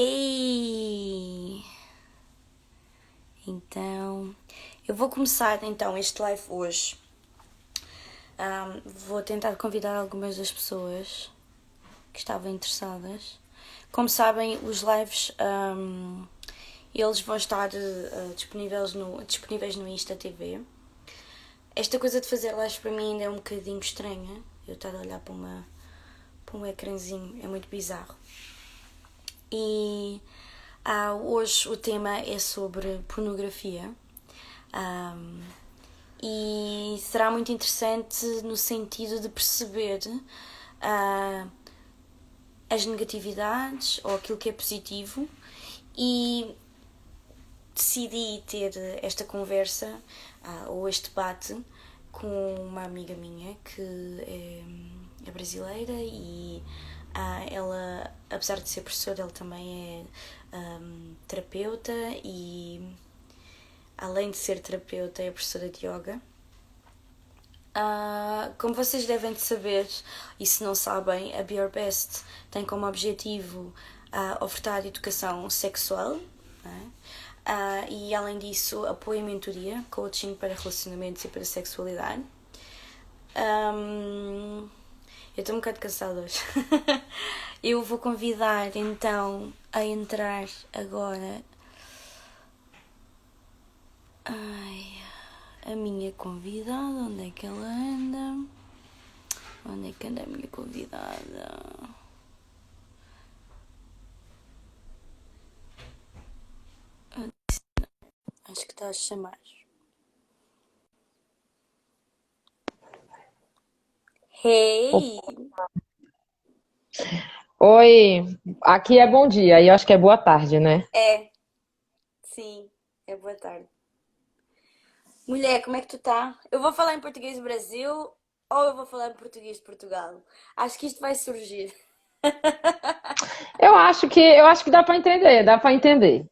Hey! Então, eu vou começar então este live hoje. Vou tentar convidar algumas das pessoas que estavam interessadas. Como sabem, os lives eles vão estar disponíveis no Insta TV. Esta coisa de fazer lives para mim ainda é um bocadinho estranha. Eu estar a olhar para um ecrãzinho é muito bizarro. E hoje o tema é sobre pornografia. E será muito interessante no sentido de perceber as negatividades ou aquilo que é positivo, e decidi ter esta conversa ou este debate com uma amiga minha que é brasileira e ela, apesar de ser professora, ela também é terapeuta e, além de ser terapeuta, é professora de yoga. Como vocês devem de saber, e se não sabem, a Be Your Best tem como objetivo ofertar educação sexual, né? E além disso, apoio e mentoria, coaching para relacionamentos e para sexualidade. Eu estou um bocado cansada hoje. Eu vou convidar então a entrar agora a minha convidada. Onde é que ela anda? Onde é que anda a minha convidada? Acho que está a chamar. Hey! Oi, aqui é bom dia, e eu acho que é boa tarde, né? É, sim, é boa tarde. Mulher, como é que tu tá? Eu vou falar em português do Brasil ou eu vou falar em português de Portugal? Acho que isto vai surgir. Eu acho que dá para entender, dá para entender.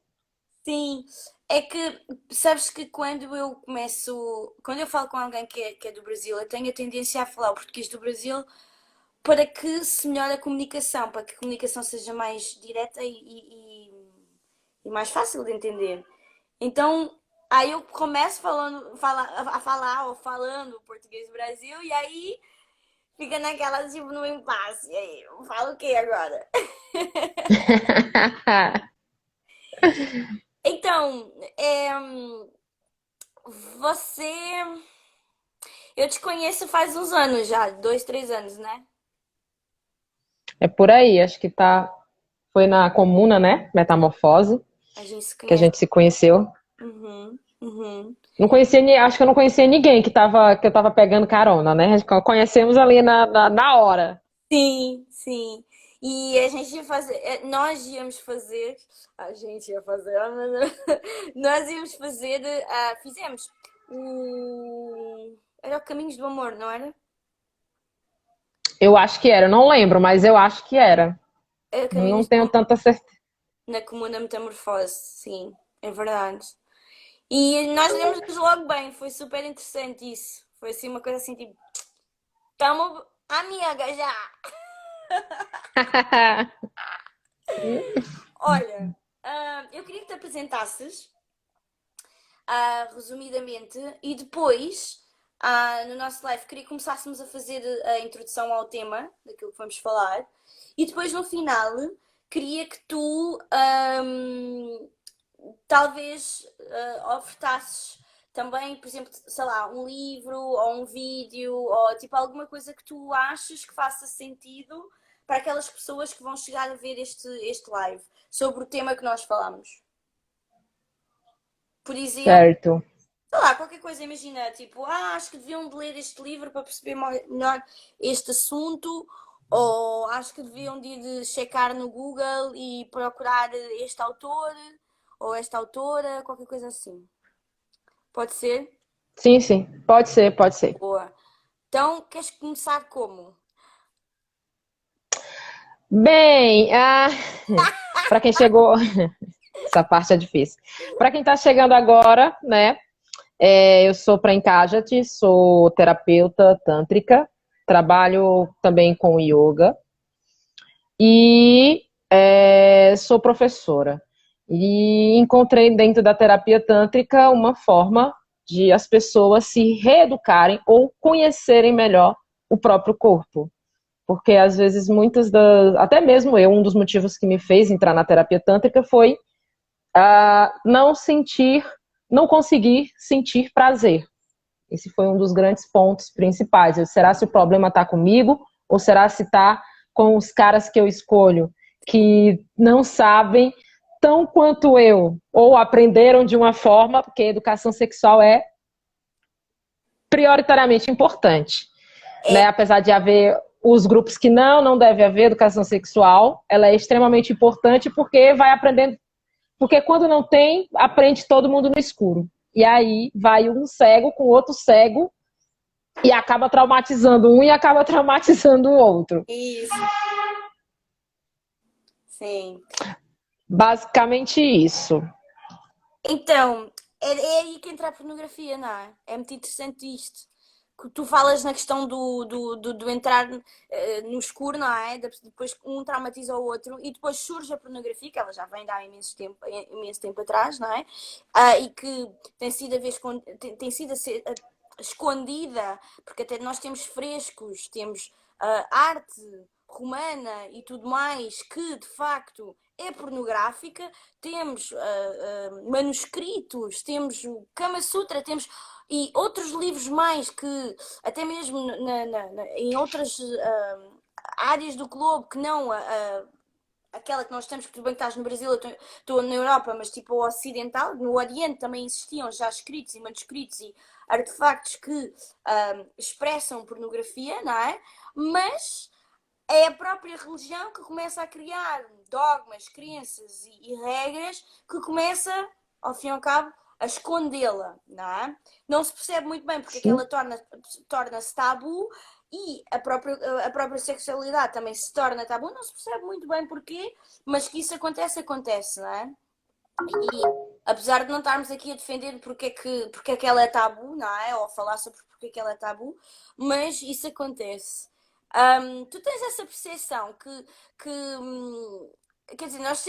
Sim, é que sabes que quando eu falo com alguém que é do Brasil, eu tenho a tendência a falar o português do Brasil para que se melhore a comunicação, para que a comunicação seja mais direta e mais fácil de entender. Então, aí eu começo a falar ou falando o português do Brasil e aí fica naquela, tipo, no impasse. E aí, eu falo o que agora? Então, você. Eu te conheço faz uns anos já, 2, 3 anos, né? É por aí, acho que foi na Comuna, né? Metamorfose, A gente se que a conhece. gente se conheceu. Uhum, uhum. Não conhecia, acho que eu não conhecia ninguém que eu tava pegando carona, né? Conhecemos ali na hora. Sim, sim. E a gente ia fazer, nós íamos fazer, a gente ia fazer, nós íamos fazer, fizemos era o Caminhos do Amor, não era? Eu acho que era, eu não lembro, mas eu acho que era. Era Não Caminhos do tenho Amor tanta certeza. na Comuna Metamorfose, sim, é verdade. E nós demos logo bem, foi super interessante isso. Foi assim uma coisa assim tipo, estamos amiga já. Olha, eu queria que te apresentasses, resumidamente, e depois, no nosso live, queria que começássemos a fazer a introdução ao tema, daquilo que vamos falar, e depois no final, queria que tu talvez ofertasses também, por exemplo, sei lá, um livro ou um vídeo ou tipo alguma coisa que tu achas que faça sentido para aquelas pessoas que vão chegar a ver este live sobre o tema que nós falamos. Por exemplo, Certo. sei lá, qualquer coisa, imagina, tipo, acho que deviam de ler este livro para perceber melhor este assunto, ou acho que deviam de ir checar no Google e procurar este autor ou esta autora, qualquer coisa assim. Pode ser? Sim, sim. Pode ser, pode ser. Boa. Então, queres começar como? Bem, para quem chegou, essa parte é difícil. Para quem está chegando agora, né? Eu sou Prankajati, sou terapeuta tântrica, trabalho também com yoga. E Sou professora e encontrei dentro da terapia tântrica uma forma de as pessoas se reeducarem ou conhecerem melhor o próprio corpo. Porque às vezes muitas das. Até mesmo eu, um dos motivos que me fez entrar na terapia tântrica foi não sentir, não conseguir sentir prazer. Esse foi um dos grandes pontos principais. Será se o problema está comigo ou será se está com os caras que eu escolho, que não sabem tão quanto eu, ou aprenderam de uma forma, porque a educação sexual é prioritariamente importante, né? É, Apesar de haver os grupos que não deve haver educação sexual, ela é extremamente importante porque vai aprendendo, porque quando não tem, aprende todo mundo no escuro. E aí vai um cego com outro cego e acaba traumatizando um e acaba traumatizando o outro. isso, sim. Basicamente isso. Então, é aí que entra a pornografia, não é? É muito interessante isto. Que tu falas na questão do entrar no escuro, não é? Depois um traumatiza o outro e depois surge a pornografia, que ela já vem de há imenso tempo atrás, não é? E que tem sido a vez tem sido a ser escondida, porque até nós temos frescos, temos arte romana e tudo mais que de facto é pornográfica, temos manuscritos, temos o Kama Sutra, temos e outros livros mais que até mesmo em outras áreas do globo que não aquela que nós temos, que tudo bem que estás no Brasil, eu estou na Europa, mas tipo o ocidental, no Oriente também existiam já escritos e manuscritos e artefactos que expressam pornografia, não é? Mas é a própria religião que começa a criar dogmas, crenças e regras que começa, ao fim e ao cabo, a escondê-la, não é? Não se percebe muito bem porque é que Sim. ela torna-se tabu e a própria sexualidade também se torna tabu, não se percebe muito bem porquê, mas que isso acontece, não é? E apesar de não estarmos aqui a defender porque é que ela é tabu, não é? Ou a falar sobre porque é que ela é tabu, mas isso acontece. Tu tens essa percepção que quer dizer, nós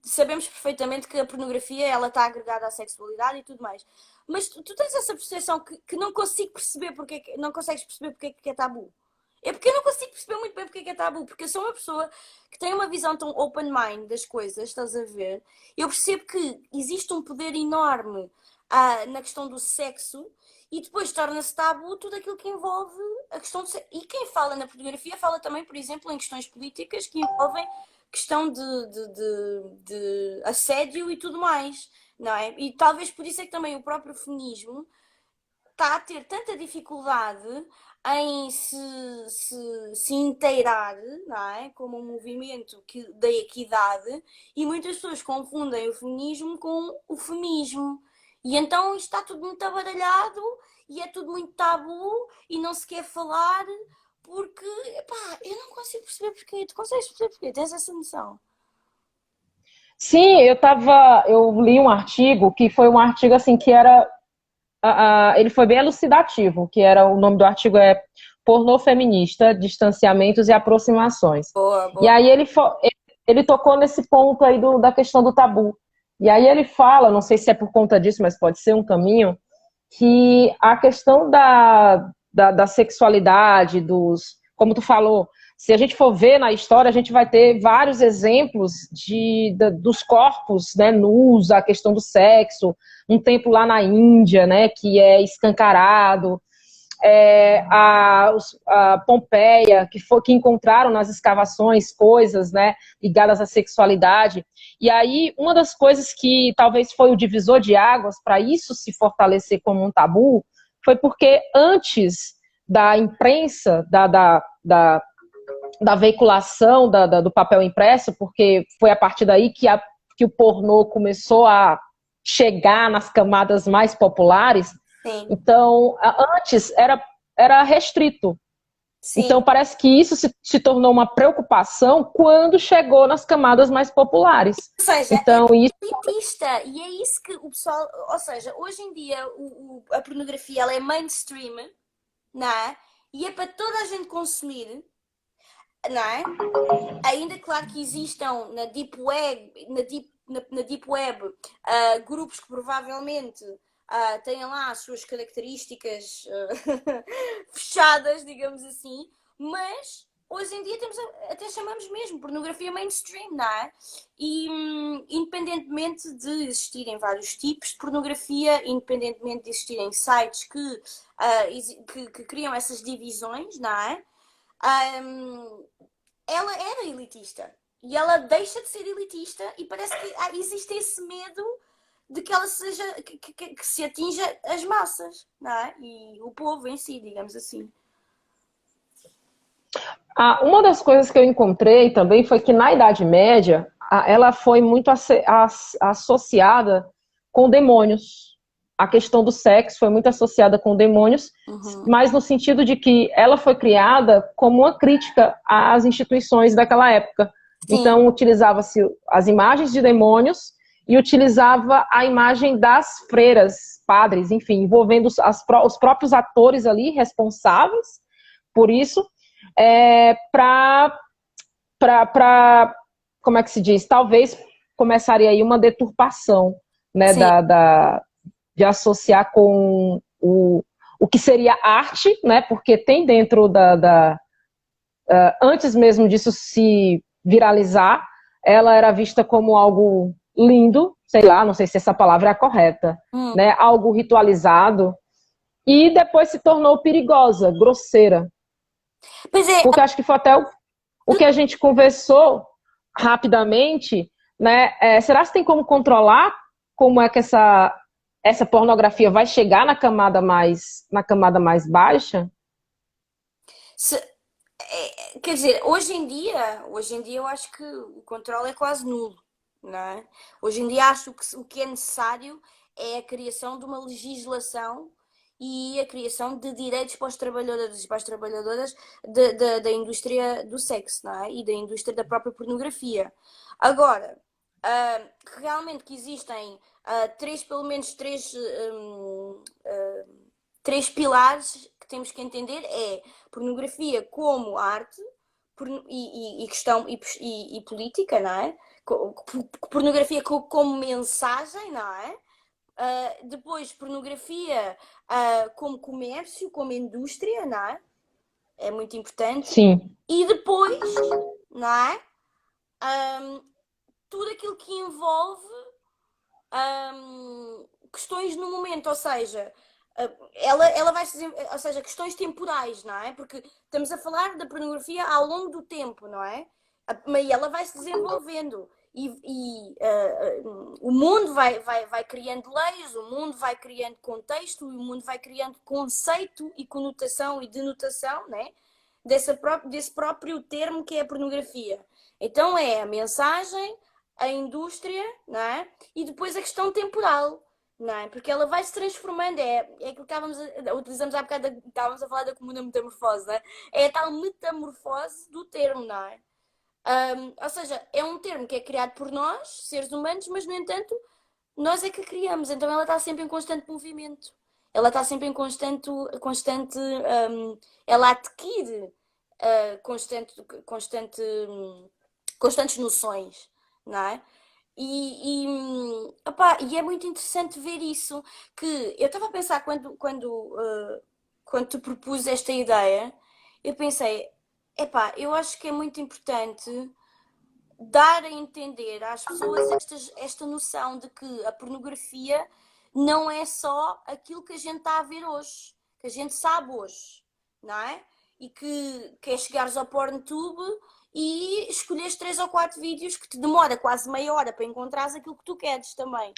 sabemos perfeitamente que a pornografia ela está agregada à sexualidade e tudo mais, mas tu tens essa percepção que não consigo perceber não consegues perceber porque é que é tabu. É porque eu não consigo perceber muito bem porque é que é tabu, porque eu sou uma pessoa que tem uma visão tão open mind das coisas, estás a ver? Eu percebo que existe um poder enorme na questão do sexo e depois torna-se tabu tudo aquilo que envolve a questão do sexo. E quem fala na pornografia fala também, por exemplo, em questões políticas que envolvem questão de assédio e tudo mais, não é? E talvez por isso é que também o próprio feminismo está a ter tanta dificuldade em se inteirar, não é? Como um movimento da equidade, e muitas pessoas confundem o feminismo com o feminismo. E então isto está tudo muito abaralhado e é tudo muito tabu e não se quer falar porque, epá, eu não consigo perceber porquê. Tu consegues perceber porquê? Tens essa noção? Sim, eu li um artigo que foi um artigo assim que era, ele foi bem elucidativo, que era o nome do artigo é Pornô Feminista, Distanciamentos e Aproximações. Boa, E boa. aí ele tocou nesse ponto aí da questão do tabu. E aí ele fala, não sei se é por conta disso, mas pode ser um caminho, que a questão da sexualidade, como tu falou, se a gente for ver na história, a gente vai ter vários exemplos dos corpos, né, nus, a questão do sexo, um templo lá na Índia, né, que é escancarado, a Pompeia, que encontraram nas escavações coisas, né, ligadas à sexualidade. E aí, uma das coisas que talvez foi o divisor de águas para isso se fortalecer como um tabu foi porque antes da imprensa, da veiculação do papel impresso, porque foi a partir daí que o pornô começou a chegar nas camadas mais populares. Sim, Então, antes era restrito. sim. Então, parece que isso se tornou uma preocupação quando chegou nas camadas mais populares. Ou seja, é Então, isso. elitista e é isso que o pessoal. Ou seja, hoje em dia a pornografia ela é mainstream, não é? E é para toda a gente consumir. não é? Ainda claro que existam na Deep Web, na Deep Web grupos que provavelmente têm lá as suas características fechadas, digamos assim, mas hoje em dia temos, até chamamos mesmo pornografia mainstream, não é? E independentemente de existirem vários tipos de pornografia, independentemente de existirem sites que criam essas divisões, não é? Um, ela era elitista e ela deixa de ser elitista e parece que existe esse medo de que ela seja que se atinja as massas, não é? E o povo em si, digamos assim. Uma das coisas que eu encontrei também foi que na Idade Média ela foi muito associada com demônios. A questão do sexo foi muito associada com demônios, mas no sentido de que ela foi criada como uma crítica às instituições daquela época. Sim. Então, utilizava-se as imagens de demônios e utilizava a imagem das freiras, padres, enfim, envolvendo os próprios atores ali responsáveis por isso, para, como é que se diz? Talvez começaria aí uma deturpação, né, de associar com o que seria arte, né, porque tem dentro antes mesmo disso se viralizar, ela era vista como algo lindo, sei lá, não sei se essa palavra é a correta, né, algo ritualizado, e depois se tornou perigosa, grosseira. Pois é. Porque acho que foi até o que a gente conversou rapidamente, né? Será que tem como controlar como é que essa pornografia vai chegar na camada mais baixa? Quer dizer, hoje em dia eu acho que o controle é quase nulo, não é? Hoje em dia acho que o que é necessário é a criação de uma legislação e a criação de direitos para os trabalhadores e para as trabalhadoras da indústria do sexo, não é? E da indústria da própria pornografia. Agora, realmente que existem pelo menos três pilares que temos que entender é pornografia como arte e questão e política, não é? Pornografia como mensagem, não é? Depois pornografia como comércio, como indústria, não é? É muito importante. Sim. E depois, não é? Tudo aquilo que envolve questões no momento, ou seja, ela vai ser, ou seja, questões temporais, não é? Porque estamos a falar da pornografia ao longo do tempo, não é? Mas ela vai se desenvolvendo o mundo vai criando leis, o mundo vai criando contexto, o mundo vai criando conceito e conotação e denotação, né? Desse próprio termo que é a pornografia. Então é a mensagem, a indústria, não é? E depois a questão temporal, não é? Porque ela vai se transformando, é aquilo que utilizamos há bocado, estávamos a falar da comuna metamorfose, não é? É a tal metamorfose do termo, não é? Ou seja, é um termo que é criado por nós, seres humanos, mas no entanto, nós é que criamos, então ela está sempre em constante movimento. Ela está sempre em constante ela adquire constantes noções, não é? E é muito interessante ver isso, que eu estava a pensar quando tu propus esta ideia, eu pensei, eu acho que é muito importante dar a entender às pessoas esta noção de que a pornografia não é só aquilo que a gente está a ver hoje, que a gente sabe hoje, não é? E que é chegares ao PornTube e escolheres 3 ou 4 vídeos que te demora quase meia hora para encontrares aquilo que tu queres também.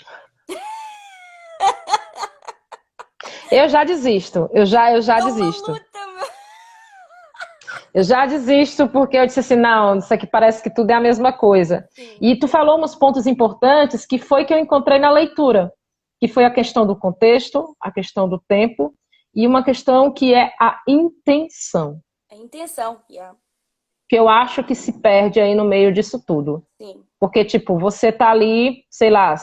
Eu já desisto, eu já desisto. Uma luta, meu. Eu já desisto porque eu disse assim, não, isso aqui parece que tudo é a mesma coisa. Sim. E tu falou uns pontos importantes que foi que eu encontrei na leitura, que foi a questão do contexto, a questão do tempo e uma questão que é a intenção. A intenção, yeah. Que eu acho que se perde aí no meio disso tudo. Sim. Porque, tipo, você tá ali, sei lá,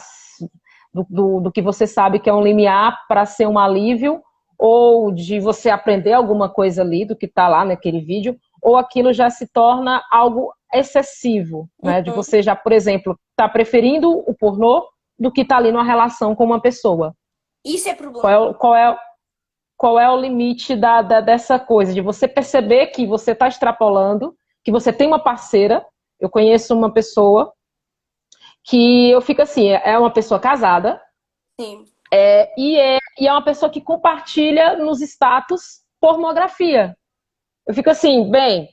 do que você sabe que é um limiar para ser um alívio, ou de você aprender alguma coisa ali do que tá lá naquele vídeo, ou aquilo já se torna algo excessivo, né? De você já, por exemplo, tá preferindo o pornô do que tá ali numa relação com uma pessoa. Isso é Qual problema. é, qual é o limite dessa coisa, de você perceber que você está extrapolando, que você tem uma parceira. Eu conheço uma pessoa que eu fico assim, é uma pessoa casada, Sim. e é uma pessoa que compartilha nos status pornografia. Eu fico assim, bem,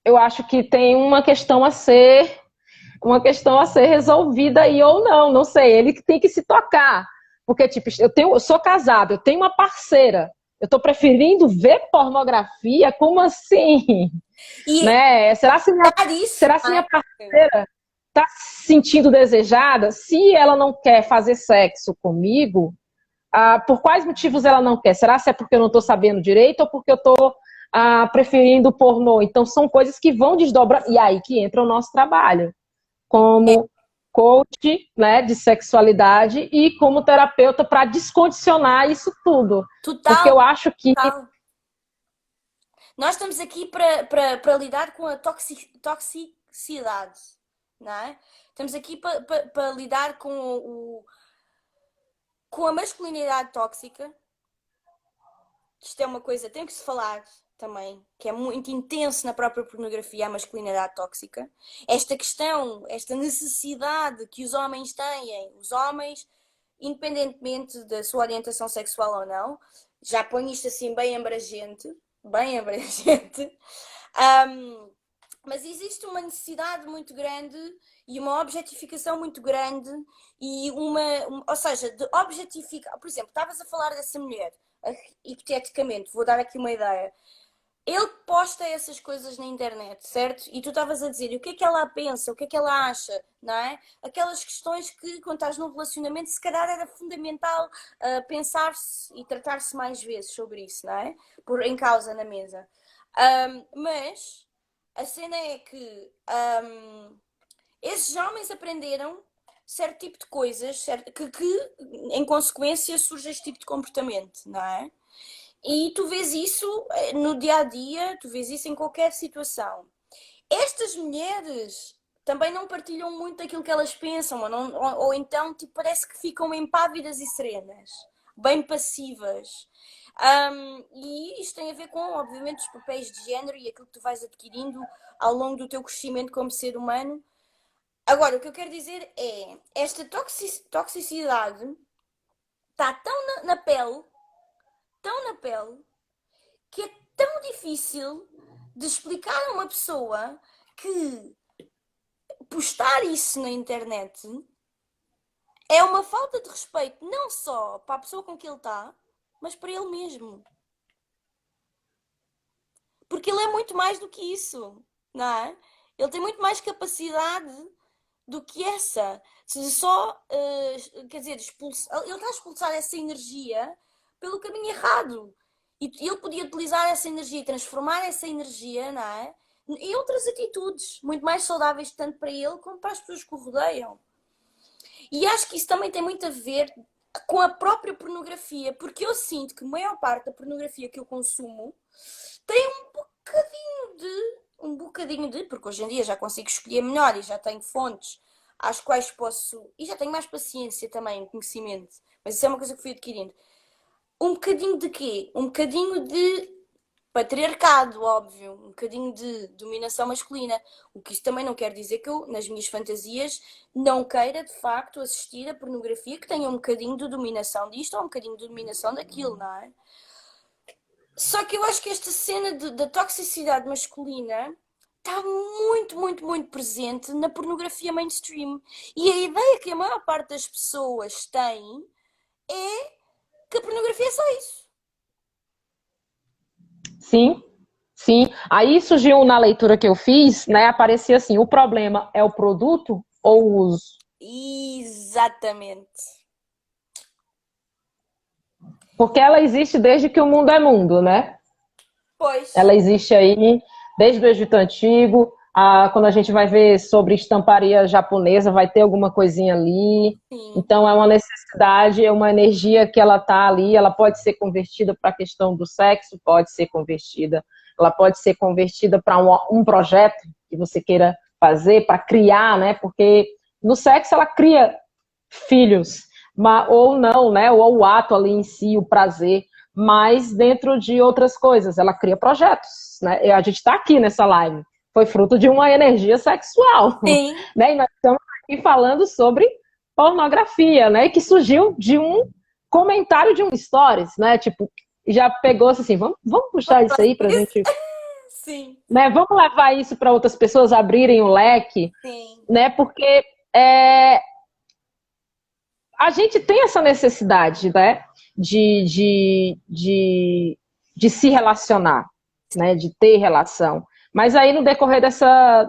eu acho que tem uma questão a ser resolvida aí ou não, não sei, ele que tem que se tocar. Porque, tipo, eu sou casada, eu tenho uma parceira, eu tô preferindo ver pornografia? Como assim? E Né? dar isso, Será se não minha é? parceira tá se sentindo desejada? Se ela não quer fazer sexo comigo, por quais motivos ela não quer? Será se é porque eu não estou sabendo direito ou porque eu estou preferindo pornô? Então, são coisas que vão desdobrar. E aí que entra o nosso trabalho, como coach, né, de sexualidade e como terapeuta para descondicionar isso tudo. Porque Total, eu acho que. total. Nós estamos aqui para lidar com a toxicidade, não é? Estamos aqui para lidar com a masculinidade tóxica. Isto é uma coisa, tem que se falar também, que é muito intenso na própria pornografia, a masculinidade tóxica. Esta questão, esta necessidade que os homens têm, os homens, independentemente da sua orientação sexual ou não, já ponho isto assim bem abrangente. Um, mas existe uma necessidade muito grande e uma objetificação muito grande e ou seja, de objetificar, por exemplo, estavas a falar dessa mulher, hipoteticamente, vou dar aqui uma ideia. Ele posta essas coisas na internet, certo? E tu estavas a dizer o que é que ela pensa, o que é que ela acha, não é? Aquelas questões que, quando estás num relacionamento, se calhar era fundamental pensar-se e tratar-se mais vezes sobre isso, não é? Por em causa na mesa. Mas a cena é que esses homens aprenderam certo tipo de coisas que em consequência surge este tipo de comportamento, não é? E tu vês isso no dia a dia, tu vês isso em qualquer situação. Estas mulheres também não partilham muito aquilo que elas pensam, ou então tipo, parece que ficam impávidas e serenas, bem passivas. E isto tem a ver com, obviamente, os papéis de género e aquilo que tu vais adquirindo ao longo do teu crescimento como ser humano. Agora, o que eu quero dizer é, esta toxicidade está tão na pele, que é tão difícil de explicar a uma pessoa que postar isso na internet é uma falta de respeito não só para a pessoa com que ele está, mas para ele mesmo. Porque ele é muito mais do que isso, não é? Ele tem muito mais capacidade do que essa. Se só, quer dizer, ele está a expulsar essa energia pelo caminho errado. E ele podia utilizar essa energia e transformar essa energia, não é? Em outras atitudes, muito mais saudáveis, tanto para ele como para as pessoas que o rodeiam. E acho que isso também tem muito a ver com a própria pornografia, porque eu sinto que a maior parte da pornografia que eu consumo tem porque hoje em dia já consigo escolher melhor e já tenho fontes às quais posso, e já tenho mais paciência também, conhecimento, mas isso é uma coisa que fui adquirindo. Um bocadinho de quê? Um bocadinho de patriarcado, óbvio, um bocadinho de dominação masculina. O que isso também não quer dizer que eu, nas minhas fantasias, não queira de facto assistir a pornografia que tenha um bocadinho de dominação disto ou um bocadinho de dominação daquilo, não é? Só que eu acho que esta cena da toxicidade masculina está muito, muito, muito presente na pornografia mainstream. E a ideia que a maior parte das pessoas tem é que a pornografia é só isso. Sim, sim. Aí surgiu na leitura que eu fiz, né? Aparecia assim: o problema é o produto ou o uso? Exatamente. Porque ela existe desde que o mundo é mundo, né? Pois. Ela existe aí desde o Egito Antigo. Quando a gente vai ver sobre estamparia japonesa, vai ter alguma coisinha ali. Sim. Então é uma necessidade, é uma energia que ela está ali. Ela pode ser convertida para a questão do sexo, pode ser convertida ela pode ser convertida para um projeto que você queira fazer, para criar, né? Porque no sexo ela cria filhos, ou não, né? Ou o ato ali em si, o prazer, mas dentro de outras coisas, ela cria projetos, né? E a gente está aqui nessa live, foi fruto de uma energia sexual, Sim. né? E nós estamos aqui falando sobre pornografia, né? Que surgiu de um comentário de um stories, né? Tipo, já pegou assim, vamos puxar isso aí pra gente, Sim, né? Vamos levar isso para outras pessoas abrirem o leque, sim, né? Porque é, a gente tem essa necessidade, né? De, de, de, de se relacionar, né? De ter relação. Mas aí no decorrer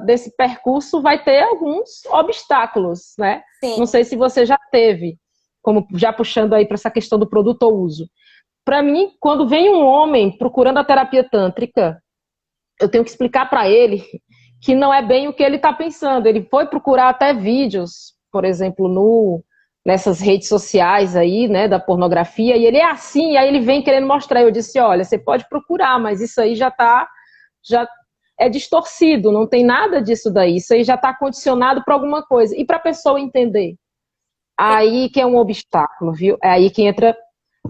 desse percurso vai ter alguns obstáculos, né? Não sim. sei se você já teve, como já puxando aí para essa questão do produto ou uso. Para mim, quando vem um homem procurando a terapia tântrica, eu tenho que explicar para ele que não é bem o que ele está pensando. Ele foi procurar até vídeos, por exemplo, nessas redes sociais aí, né, da pornografia, e ele é assim, e aí ele vem querendo mostrar. Eu disse, olha, você pode procurar, mas isso aí já é distorcido, não tem nada disso daí. Isso aí já está condicionado para alguma coisa. E para a pessoa entender, aí que é um obstáculo, viu? É aí que entra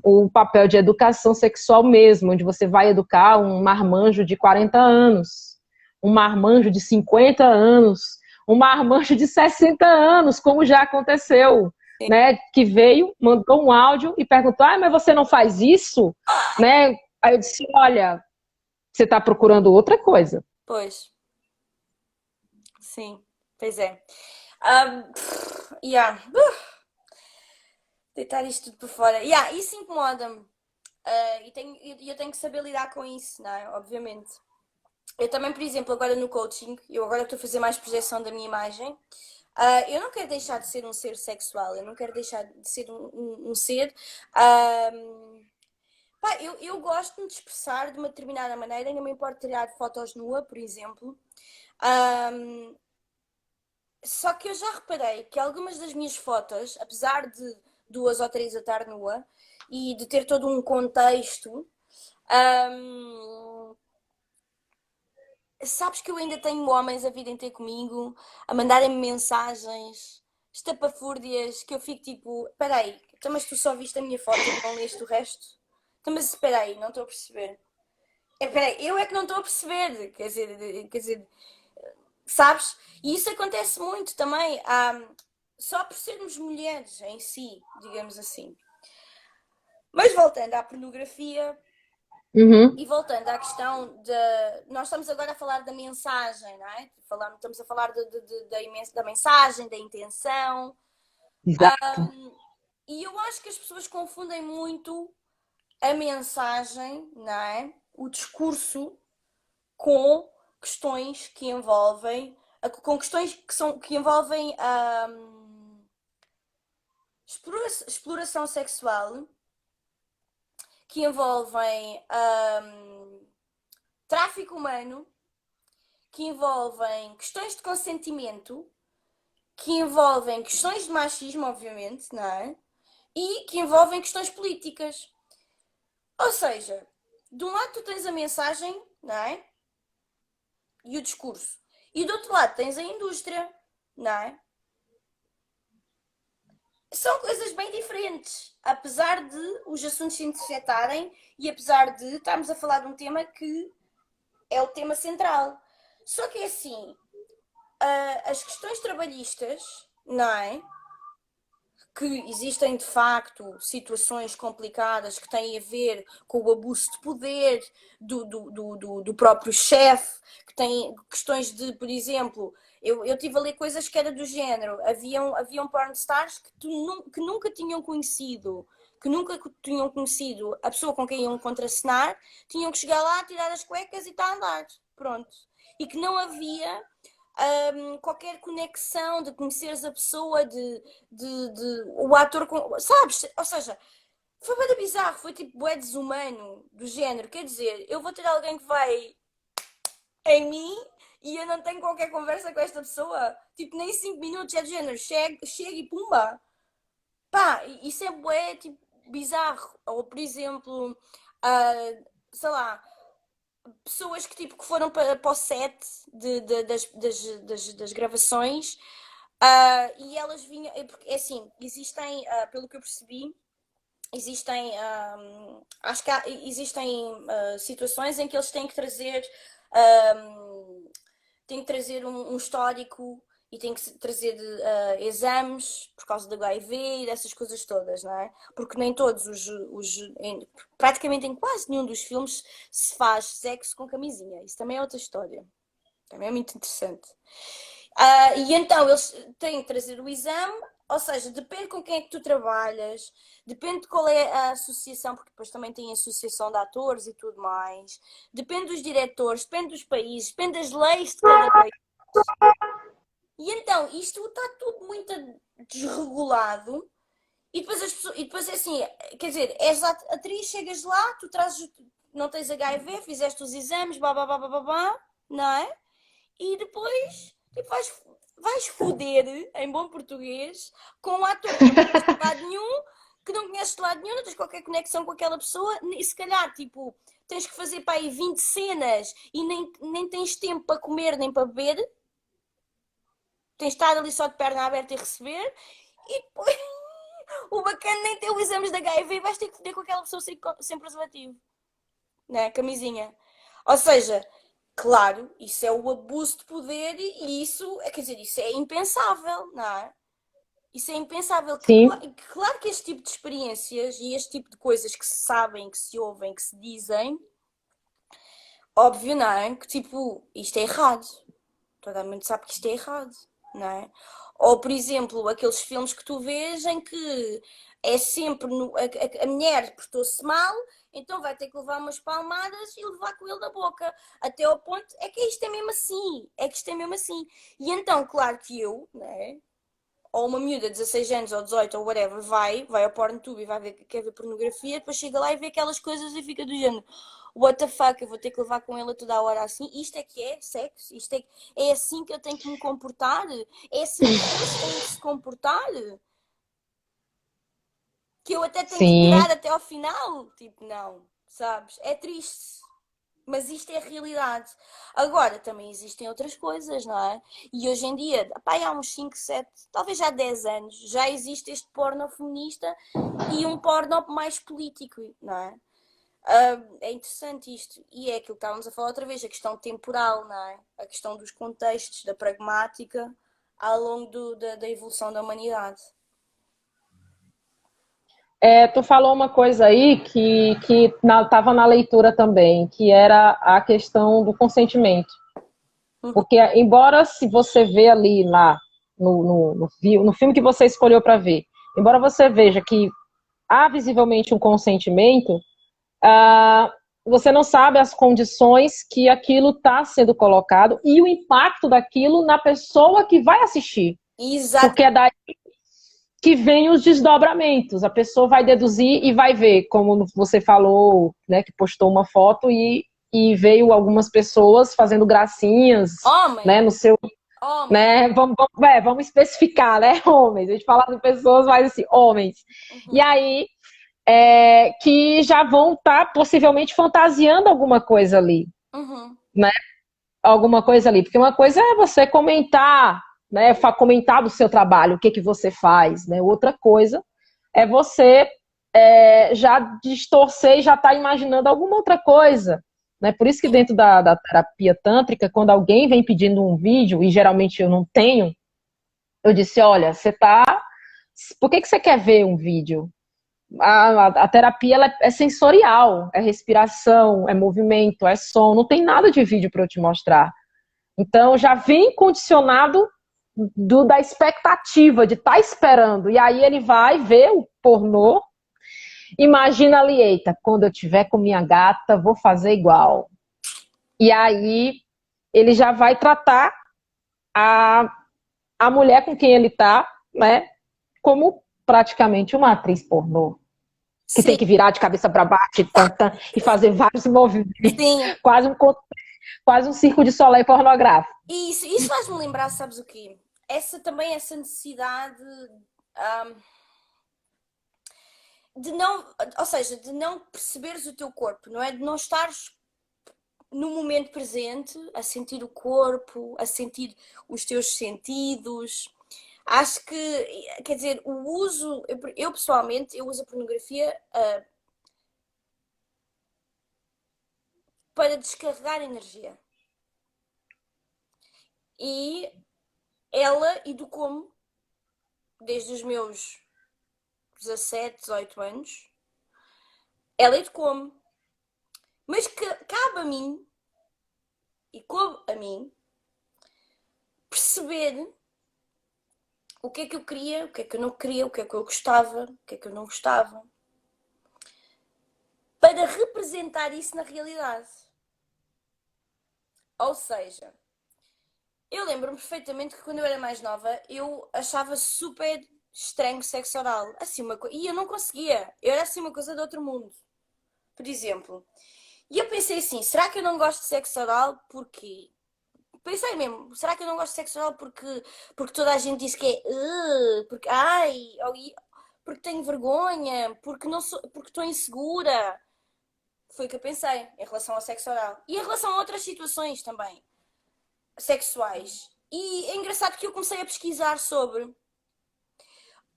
o papel de educação sexual mesmo, onde você vai educar um marmanjo de 40 anos, um marmanjo de 50 anos, um marmanjo de 60 anos, como já aconteceu, né? Que veio, mandou um áudio e perguntou: ah, mas você não faz isso? Né? Aí eu disse: olha, você está procurando outra coisa. Pois, sim, pois é. Yeah. Deitar isto tudo por fora. Yeah, isso incomoda-me. Eu tenho que saber lidar com isso, não é? Obviamente. Eu também, por exemplo, agora no coaching, eu agora estou a fazer mais projeção da minha imagem. Eu não quero deixar de ser um ser sexual, eu não quero deixar de ser um ser. Pá, eu gosto de me expressar de uma determinada maneira, não me importa tirar fotos nua, por exemplo. Ahm, Só que eu já reparei que algumas das minhas fotos, apesar de 2 ou 3 eu estar nua e de ter todo um contexto, ahm, sabes que eu ainda tenho homens a virem ter comigo, a mandarem-me mensagens estapafúrdias, que eu fico tipo, peraí, então mas tu só viste a minha foto e não leste o resto? Então mas peraí, não estou a perceber. Peraí, eu é que não estou a perceber, quer dizer, sabes? E isso acontece muito também, só por sermos mulheres em si, digamos assim. Mas voltando à pornografia Uhum. e voltando à questão de. Nós estamos agora a falar da mensagem, não é? Estamos a falar da mensagem, da intenção. Exato. E eu acho que as pessoas confundem muito a mensagem, não é? O discurso com questões que envolvem com questões que envolvem exploração sexual, que envolvem tráfico humano, que envolvem questões de consentimento, que envolvem questões de machismo, obviamente, não é? E que envolvem questões políticas. Ou seja, de um lado tu tens a mensagem, não é? E o discurso. E do outro lado tens a indústria, não é? São coisas bem diferentes, apesar de os assuntos se intersetarem e apesar de estarmos a falar de um tema que é o tema central. Só que é assim, as questões trabalhistas, não é? Que existem de facto situações complicadas que têm a ver com o abuso de poder do próprio chefe, que têm questões de, por exemplo, eu tive a ler coisas que era do género, haviam pornstars que nunca tinham conhecido, a pessoa com quem iam contracenar, tinham que chegar lá, tirar as cuecas e estar a andar, pronto. E que não havia qualquer conexão de conheceres a pessoa, o ator, sabes? Ou seja, foi bem bizarro, foi tipo bué desumano, do género. Quer dizer, eu vou ter alguém que vai em mim e eu não tenho qualquer conversa com esta pessoa. Tipo, nem 5 minutos, é do género, chega e pumba. Pá, isso é bué, tipo, bizarro. Ou, por exemplo, sei lá, pessoas que, tipo, que foram para o set das gravações, e elas vinham, porque é assim, existem, pelo que eu percebi, existem, acho que existem situações em que eles têm que trazer um histórico e têm que trazer exames por causa do HIV e dessas coisas todas, não é? Porque nem todos praticamente em quase nenhum dos filmes se faz sexo com camisinha. Isso também é outra história. Também é muito interessante. E então eles têm que trazer o exame, ou seja, depende com quem é que tu trabalhas, depende de qual é a associação, porque depois também tem a associação de atores e tudo mais, depende dos diretores, depende dos países, depende das leis de cada país. E então isto está tudo muito desregulado. E depois, e depois é assim, quer dizer, és atriz, chegas lá, tu trazes, não tens HIV, fizeste os exames, blá, não é? E depois tipo, vais foder, em bom português, com um ator que não conheces de lado nenhum, não tens qualquer conexão com aquela pessoa, e se calhar, tipo, tens que fazer para aí 20 cenas e nem tens tempo para comer nem para beber, tens de estar ali só de perna aberta e receber, e depois o bacana nem ter os exames de HIV e vais ter que foder com aquela pessoa sem preservativo, né? Camisinha. Ou seja, claro, isso é o abuso de poder e isso, quer dizer, isso é impensável, não é? Isso é impensável. Sim, Claro que este tipo de experiências e este tipo de coisas que se sabem, que se ouvem, que se dizem, óbvio, não é? Que tipo, isto é errado. Toda a gente sabe que isto é errado, não é? Ou, por exemplo, aqueles filmes que tu vês em que é sempre a mulher portou-se mal, então vai ter que levar umas palmadas e levar com ele na boca. Até ao ponto é que isto é mesmo assim. É que isto é mesmo assim. E então, claro que eu, né? Ou uma miúda de 16 anos ou 18 ou whatever, vai ao PornTube e vai ver, quer ver pornografia, depois chega lá e vê aquelas coisas e fica do género. What the fuck, eu vou ter que levar com ele a toda a hora assim. Isto é que é sexo? É assim que eu tenho que me comportar? É assim que eles têm que se comportar? Que eu até tenho que sim. esperar até ao final? Tipo, não, sabes? É triste. Mas isto é a realidade. Agora, também existem outras coisas, não é? E hoje em dia, pá, há uns 5 7 talvez já 10 anos, já existe este porno feminista e um porno mais político, não é? É interessante isto. E é aquilo que estávamos a falar outra vez, a questão temporal, não é? A questão dos contextos, da pragmática ao longo da evolução da humanidade. Tu falou uma coisa aí que estava na leitura também, que era a questão do consentimento. Uhum. Porque, embora se você vê ali lá no filme que você escolheu para ver, embora você veja que há visivelmente um consentimento, ah, você não sabe as condições que aquilo está sendo colocado e o impacto daquilo na pessoa que vai assistir. Porque é Exato. daí que vem os desdobramentos. A pessoa vai deduzir e vai ver, como você falou, né, que postou uma foto e veio algumas pessoas fazendo gracinhas, né, Homem, no seu, homem. né, vamos especificar, né, homens. A gente fala de pessoas, mas assim, homens. E Uhum. aí, que já vão estar possivelmente fantasiando alguma coisa ali, Uhum. né? Alguma coisa ali, porque uma coisa é você comentar, né, comentar do seu trabalho, o que que você faz, né? Outra coisa é você já distorcer e já estar imaginando alguma outra coisa, né? Por isso que Sim. dentro da terapia tântrica, quando alguém vem pedindo um vídeo, e geralmente eu não tenho, eu disse, olha, você tá, por que que você quer ver um vídeo? A terapia ela é sensorial, é respiração, é movimento, é som, não tem nada de vídeo para eu te mostrar. Então já vem condicionado da expectativa de estar esperando. E aí ele vai ver o pornô, imagina ali, eita, quando eu tiver com minha gata, vou fazer igual. E aí ele já vai tratar a, a mulher com quem ele está, né, como praticamente uma atriz pornô. Que tem Sim, que virar de cabeça para baixo e fazer vários movimentos, sim. quase um circo de Soleil pornográfico. E isso faz-me lembrar, sabes o quê? Essa necessidade, ahm, de não, ou seja, de não perceberes o teu corpo, não é? De não estares no momento presente, a sentir o corpo, a sentir os teus sentidos. Acho que, quer dizer, o uso, eu pessoalmente, eu uso a pornografia para descarregar energia. E ela educou-me desde os meus 17, 18 anos. Ela educou-me. Mas cabe a mim, e coube a mim, perceber o que é que eu queria, o que é que eu não queria, o que é que eu gostava, o que é que eu não gostava, para representar isso na realidade. Ou seja, eu lembro-me perfeitamente que quando eu era mais nova, eu achava super estranho sexo oral. Assim, e eu não conseguia. Eu era assim uma coisa de outro mundo. Por exemplo. E eu pensei assim, será que eu não gosto de sexo oral? Porquê? Pensei mesmo, será que eu não gosto de sexo oral porque toda a gente diz que é porque, porque tenho vergonha, porque não sou, porque estou insegura. Foi o que eu pensei em relação ao sexo oral. E em relação a outras situações também, sexuais. E é engraçado que eu comecei a pesquisar sobre.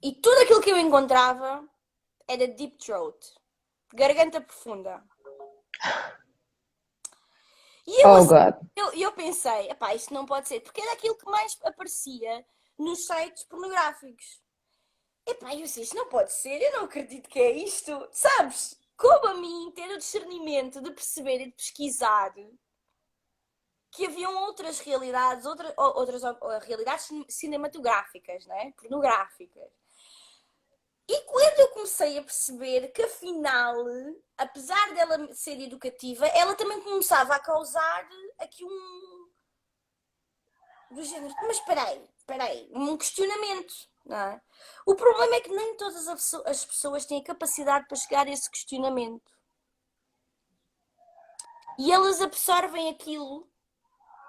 E tudo aquilo que eu encontrava era deep throat, garganta profunda. E Oh, God. eu pensei, epá, isto não pode ser, porque era aquilo que mais aparecia nos sites pornográficos. Epá, eu disse, isto não pode ser, eu não acredito que é isto. Sabes, como a mim ter o discernimento de perceber e de pesquisar que haviam outras realidades, outras realidades cinematográficas, né? Pornográficas. E quando eu comecei a perceber que afinal, apesar dela ser educativa, ela também começava a causar aqui do género, mas espera aí, um questionamento, não é? O problema é que nem todas as pessoas têm a capacidade para chegar a esse questionamento. E elas absorvem aquilo.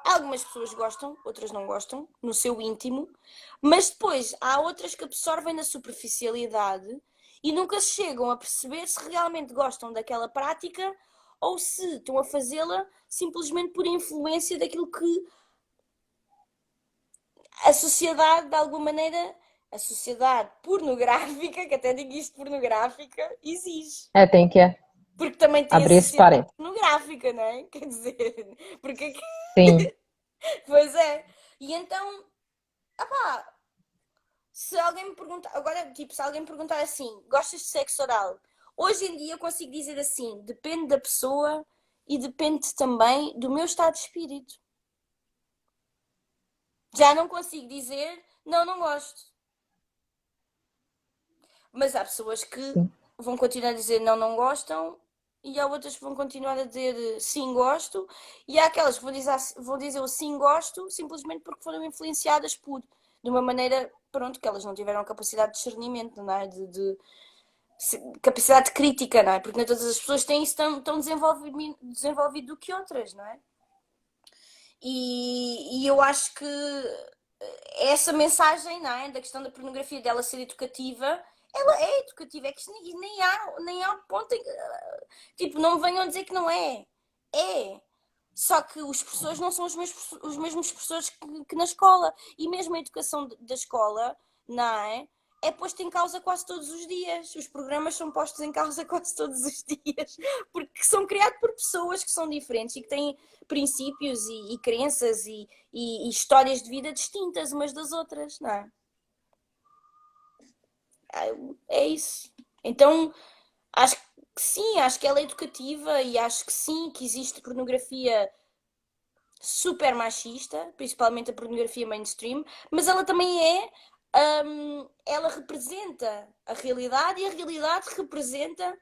Algumas pessoas gostam, outras não gostam, no seu íntimo, mas depois há outras que absorvem na superficialidade e nunca chegam a perceber se realmente gostam daquela prática ou se estão a fazê-la simplesmente por influência daquilo que a sociedade, de alguma maneira, a sociedade pornográfica, que até digo isto pornográfica, exige. É, tem que Porque também tem a abrir esse sociedade parênteses. pornográfica, não é? Quer dizer, porque. Sim. Pois é. E então, opá, se alguém me perguntar, agora, tipo, se alguém me perguntar assim, gostas de sexo oral? Hoje em dia eu consigo dizer assim, depende da pessoa e depende também do meu estado de espírito. Já não consigo dizer, não, não gosto. Mas há pessoas que Sim. vão continuar a dizer não, não gostam, e há outras que vão continuar a dizer sim, gosto, e há aquelas que vão dizer o sim, gosto, simplesmente porque foram influenciadas de uma maneira, pronto, que elas não tiveram a capacidade de discernimento, não é? Capacidade crítica, não é? Porque nem todas as pessoas têm isso tão desenvolvido do que outras, não é? E eu acho que essa mensagem, não é? Da questão da pornografia, dela ser educativa, ela é educativa, é que nem há ponto em que, tipo, não me venham dizer que não é. É. Só que os professores não são os mesmos professores que na escola. E mesmo a educação da escola, não é? É posto em causa quase todos os dias. Os programas são postos em causa quase todos os dias. Porque são criados por pessoas que são diferentes e que têm princípios e crenças e histórias de vida distintas umas das outras, não é? É isso. Então, acho que sim, acho que ela é educativa e acho que sim, que existe pornografia super machista, principalmente a pornografia mainstream, mas ela também ela representa a realidade e a realidade representa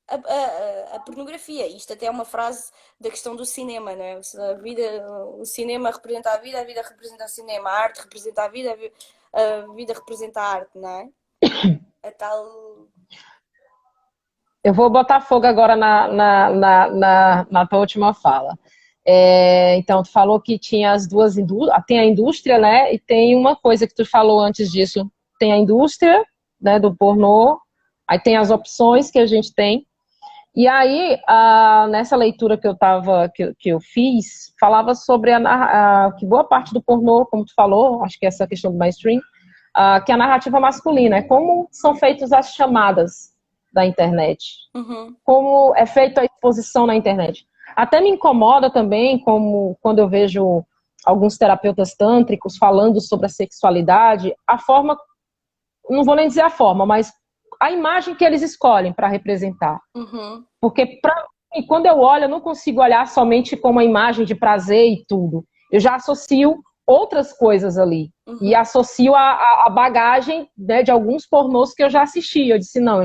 a pornografia. Isto até é uma frase da questão do cinema, não é? O cinema representa a vida representa o cinema, a arte representa a vida representa a arte, não é? A tal. Eu vou botar fogo agora na tua última fala. Então, tu falou que tinha as duas indústrias, tem a indústria, né? E tem uma coisa que tu falou antes disso, tem a indústria, né, do pornô, aí tem as opções que a gente tem. E aí, nessa leitura que eu fiz, falava sobre que boa parte do pornô, como tu falou, acho que essa questão do mainstream, que é a narrativa masculina, é como são feitas as chamadas da internet, Uhum, como é feita a exposição na internet. Até me incomoda também, como quando eu vejo alguns terapeutas tântricos falando sobre a sexualidade, a forma, não vou nem dizer a forma, mas a imagem que eles escolhem para representar. uhum. Porque quando eu olho, eu não consigo olhar somente como uma imagem de prazer e tudo. Eu já associo outras coisas ali. E Uhum. associo a bagagem, né, de alguns pornôs que eu já assisti. Eu disse, não,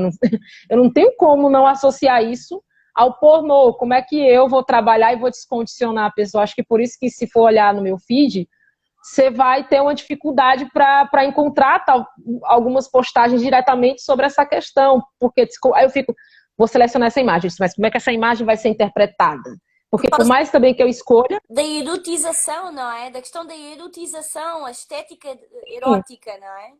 eu não tenho como não associar isso ao pornô. Como é que eu vou trabalhar e vou descondicionar a pessoa? Acho que por isso que, se for olhar no meu feed, você vai ter uma dificuldade para encontrar algumas postagens diretamente sobre essa questão. Porque aí eu fico, vou selecionar essa imagem, mas como é que essa imagem vai ser interpretada? Por Porque por causa mais também que eu escolha, da erotização, não é? Da questão da erotização, a estética sim, erótica, não é?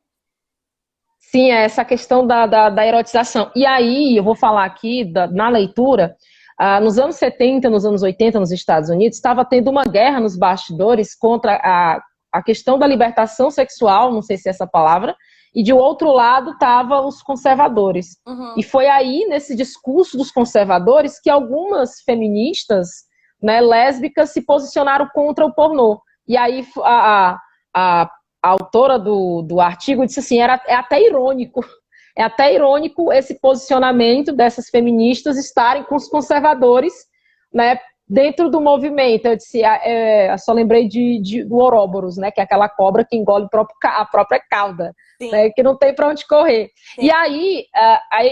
sim, é essa questão da erotização. E aí, eu vou falar aqui, na leitura, nos anos 70, nos anos 80, nos Estados Unidos, estava tendo uma guerra nos bastidores contra a questão da libertação sexual, não sei se é essa palavra, e de outro lado estavam os conservadores. E Uhum. foi aí, nesse discurso dos conservadores, que algumas feministas, né, lésbicas, se posicionaram contra o pornô. E aí a a autora do artigo disse assim, é até irônico esse posicionamento dessas feministas estarem com os conservadores, né, dentro do movimento. Eu disse, só lembrei do Ouroboros, né, que é aquela cobra que engole a própria cauda, Sim, né, que não tem para onde correr. E sim, aí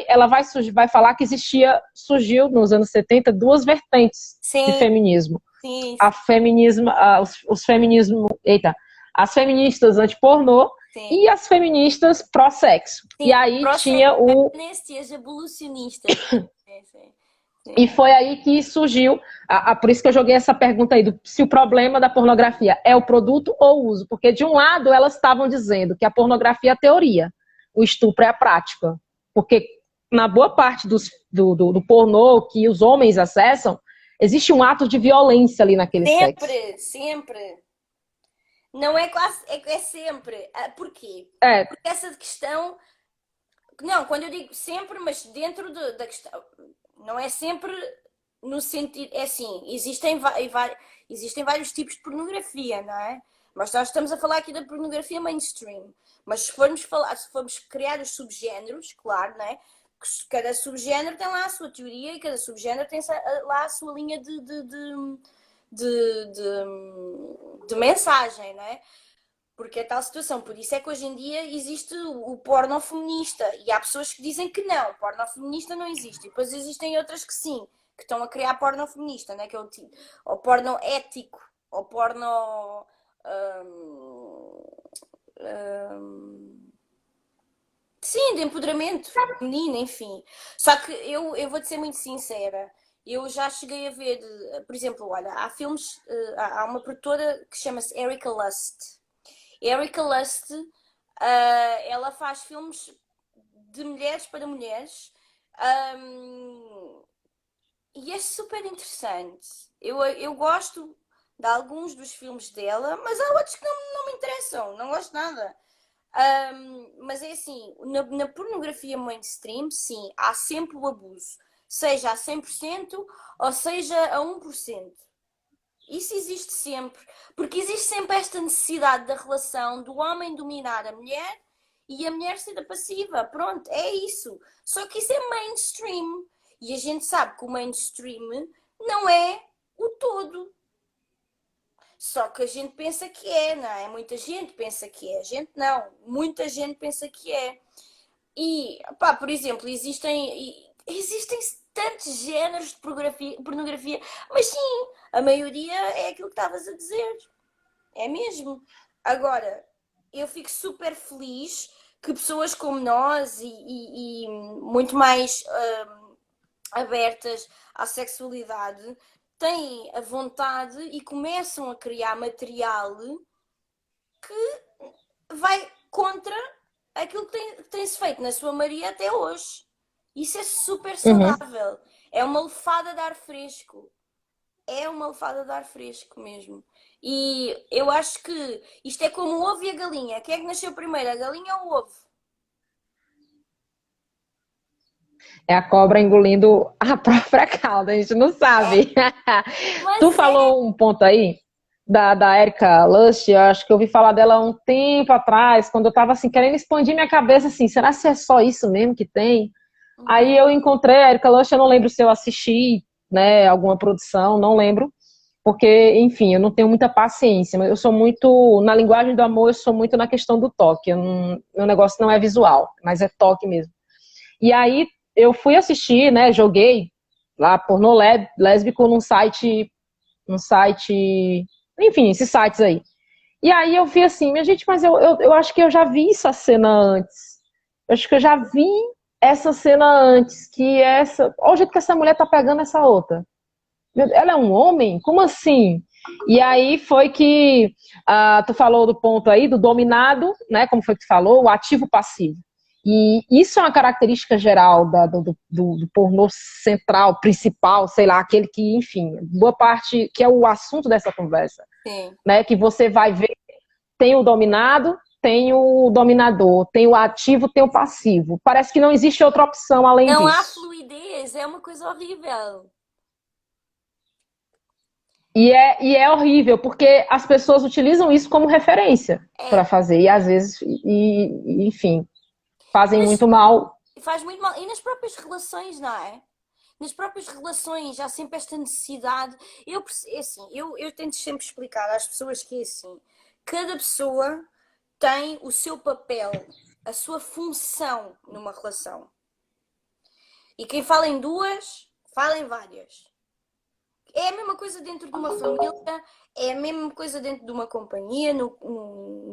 ela vai falar que surgiu nos anos 70 duas vertentes de sim, feminismo. sim, A feminismo, os feminismo, eita, as feministas anti-pornô sim. e as feministas pró-sexo. E Sim, aí pró-sexo, tinha feministas, abolicionistas. Sim, sim, e sim. foi aí que surgiu, por isso que eu joguei essa pergunta aí, se o problema da pornografia é o produto ou o uso. Porque, de um lado, elas estavam dizendo que a pornografia é a teoria, o estupro é a prática. Porque, na boa parte do pornô que os homens acessam, existe um ato de violência ali naquele sexo. Sempre, sempre. Não é quase, é sempre. Porquê? É, Porque essa questão. Não, quando eu digo sempre, mas dentro da questão. Não é sempre no sentido. É assim, existem vários tipos de pornografia, não é? Mas nós estamos a falar aqui da pornografia mainstream. Mas se formos criar os subgéneros, claro, não é? Cada subgénero tem lá a sua teoria e cada subgénero tem lá a sua linha de mensagem, não é? Porque é tal situação. Por isso é que hoje em dia existe o porno feminista. E há pessoas que dizem que não, o porno feminista não existe. E depois existem outras que sim, que estão a criar porno feminista, né? Que é o porno ético, o porno. hum, hum, sim, de empoderamento feminino, enfim. Só que eu vou-te ser muito sincera. Eu já cheguei a ver, por exemplo, olha, há filmes, há uma produtora que chama-se Erika Lust. Erika Lust, ela faz filmes de mulheres para mulheres, um, e é super interessante. Eu gosto de alguns dos filmes dela, mas há outros que não me interessam, não gosto nada. Mas é assim, na pornografia mainstream, sim, há sempre o abuso, seja a 100% ou seja a 1%. Isso existe sempre, porque existe sempre esta necessidade da relação do homem dominar a mulher e a mulher ser a passiva. Pronto, é isso. Só que isso é mainstream. E a gente sabe que o mainstream não é o todo. Só que a gente pensa que é, não é? Muita gente pensa que é. A gente não. Muita gente pensa que é. E, pá, por exemplo, existem tantos géneros de pornografia, mas sim, a maioria é aquilo que estavas a dizer. É mesmo. Agora, eu fico super feliz que pessoas como nós e muito mais abertas à sexualidade têm a vontade e começam a criar material vai contra aquilo que tem-se feito na sua maioria até hoje. Isso é super uhum. saudável. É uma lefada de ar fresco. É uma lefada de ar fresco mesmo. E eu acho que isto é como o ovo e a galinha. Quem é que nasceu primeiro, a galinha ou o ovo? É a cobra engolindo a própria cauda, a gente não É, sabe. Tu mas é. falou um ponto aí da Erika Lush, eu acho que eu ouvi falar dela há um tempo atrás, quando eu estava assim, querendo expandir minha cabeça, assim, será que é só isso mesmo que tem? Aí Uhum. eu encontrei a Erika Lush, eu não lembro se eu assisti, né, alguma produção, não lembro, porque, enfim, eu não tenho muita paciência, mas eu sou muito, na linguagem do amor, eu sou muito na questão do toque, meu negócio não é visual, mas é toque mesmo. E aí eu fui assistir, né, joguei lá pornô lésbico num site, enfim, esses sites aí. E aí eu vi assim, minha gente, mas eu acho que eu já vi essa cena antes. Eu acho que eu já vi essa cena antes, que essa. Olha o jeito que essa mulher tá pegando essa outra. Ela é um homem? Como assim? E aí foi que tu falou do ponto aí do dominado, né? Como foi que tu falou? O ativo passivo. E isso é uma característica geral do pornô central, principal, sei lá, aquele que, enfim, boa parte, que é o assunto dessa conversa, Sim. né? Que você vai ver, tem o dominado, tem o dominador, tem o ativo, tem o passivo. Parece que não existe outra opção além Não há disso. fluidez, é uma coisa horrível. E é horrível, porque as pessoas utilizam isso como referência para É. fazer, e às vezes, enfim, fazem Mas muito mal. faz muito mal. E nas próprias relações, não é? Nas próprias relações há sempre esta necessidade. É assim, eu tento sempre explicar às pessoas que é assim: cada pessoa tem o seu papel, a sua função numa relação. E quem fala em duas, fala em várias. É a mesma coisa dentro de uma família, é a mesma coisa dentro de uma companhia, no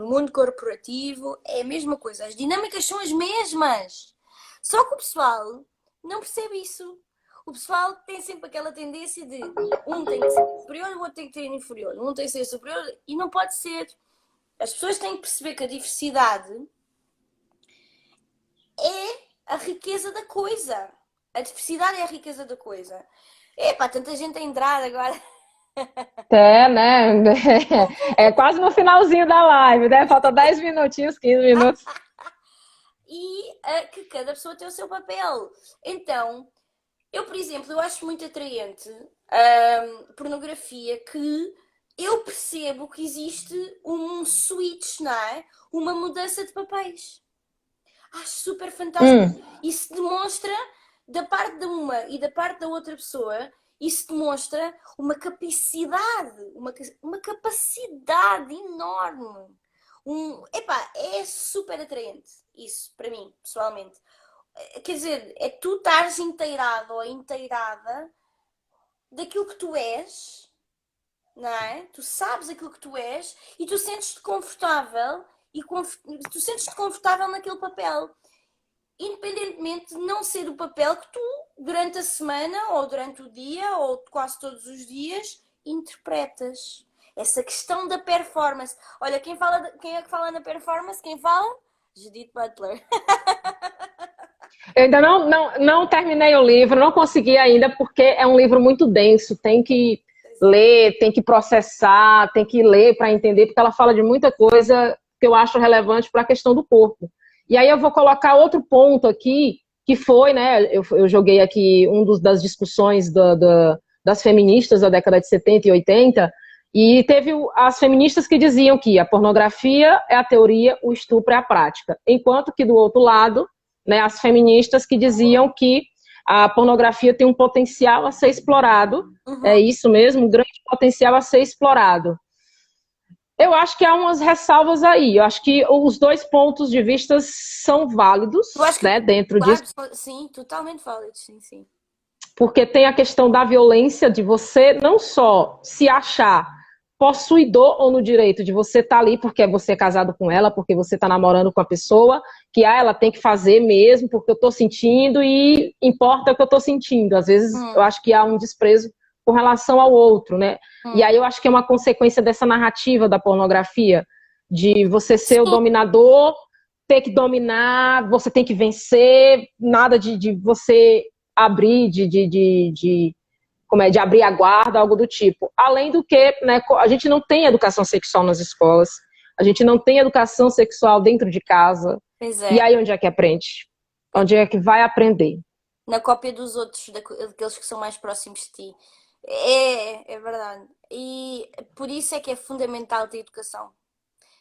mundo corporativo, é a mesma coisa. As dinâmicas são as mesmas. Só que o pessoal não percebe isso. O pessoal tem sempre aquela tendência de um tem que ser superior, o outro tem que ser inferior, um tem que ser superior e não pode ser. As pessoas têm que perceber que a diversidade é a riqueza da coisa. A diversidade é a riqueza da coisa. Epá, tanta gente a entrar agora. É, né? É quase no finalzinho da live, né? Falta 10 minutinhos, 15 minutos. E que cada pessoa tem o seu papel. Então, eu, por exemplo, eu acho muito atraente pornografia que eu percebo que existe um switch, não é? Uma mudança de papéis. Acho super fantástico. Hum, Isso demonstra, da parte de uma e da parte da outra pessoa, isso demonstra uma capacidade, uma capacidade enorme. Epá, é super atraente isso, para mim, pessoalmente. Quer dizer, é tu estares inteirado ou inteirada daquilo que tu és, não é? Tu sabes aquilo que tu és e tu sentes-te confortável e tu sentes-te confortável naquele papel, independentemente de não ser o papel que tu, durante a semana, ou durante o dia, ou quase todos os dias, interpretas. Essa questão da performance. Olha, quem é que fala na performance? Quem fala? Judith Butler. eu ainda não terminei o livro, não consegui ainda, porque é um livro muito denso, tem que ler, tem que processar, tem que ler para entender, porque ela fala de muita coisa que eu acho relevante para a questão do corpo. E aí eu vou colocar outro ponto aqui, que foi, né, eu joguei aqui das discussões das feministas da década de 70 e 80, e teve as feministas que diziam que a pornografia é a teoria, o estupro é a prática. Enquanto que do outro lado, né, as feministas que diziam que a pornografia tem um potencial a ser explorado, é Uhum. isso mesmo, um grande potencial a ser explorado. Eu acho que há umas ressalvas aí, eu acho que os dois pontos de vista são Eu válidos, acho que, né, dentro disso, claro, sim, totalmente válido, sim, sim. porque tem a questão da violência de você não só se achar possuidor ou no direito de você estar ali porque você é casado com ela, porque você está namorando com a pessoa, que ela tem que fazer mesmo porque eu estou sentindo e importa o que eu estou sentindo. Às vezes eu Hum, acho que há um desprezo com relação ao outro, né? E hum. aí eu acho que é uma consequência dessa narrativa da pornografia, de você ser o Sim, dominador, ter que dominar, você tem que vencer, nada de você abrir, como é, de abrir a guarda, algo do tipo. Além do que, né, a gente não tem educação sexual nas escolas, a gente não tem educação sexual dentro de casa. Pois E é. aí onde é que aprende? Onde é que vai aprender? Na cópia dos outros, daqueles que são mais próximos de ti. É verdade. E por isso é que é fundamental ter educação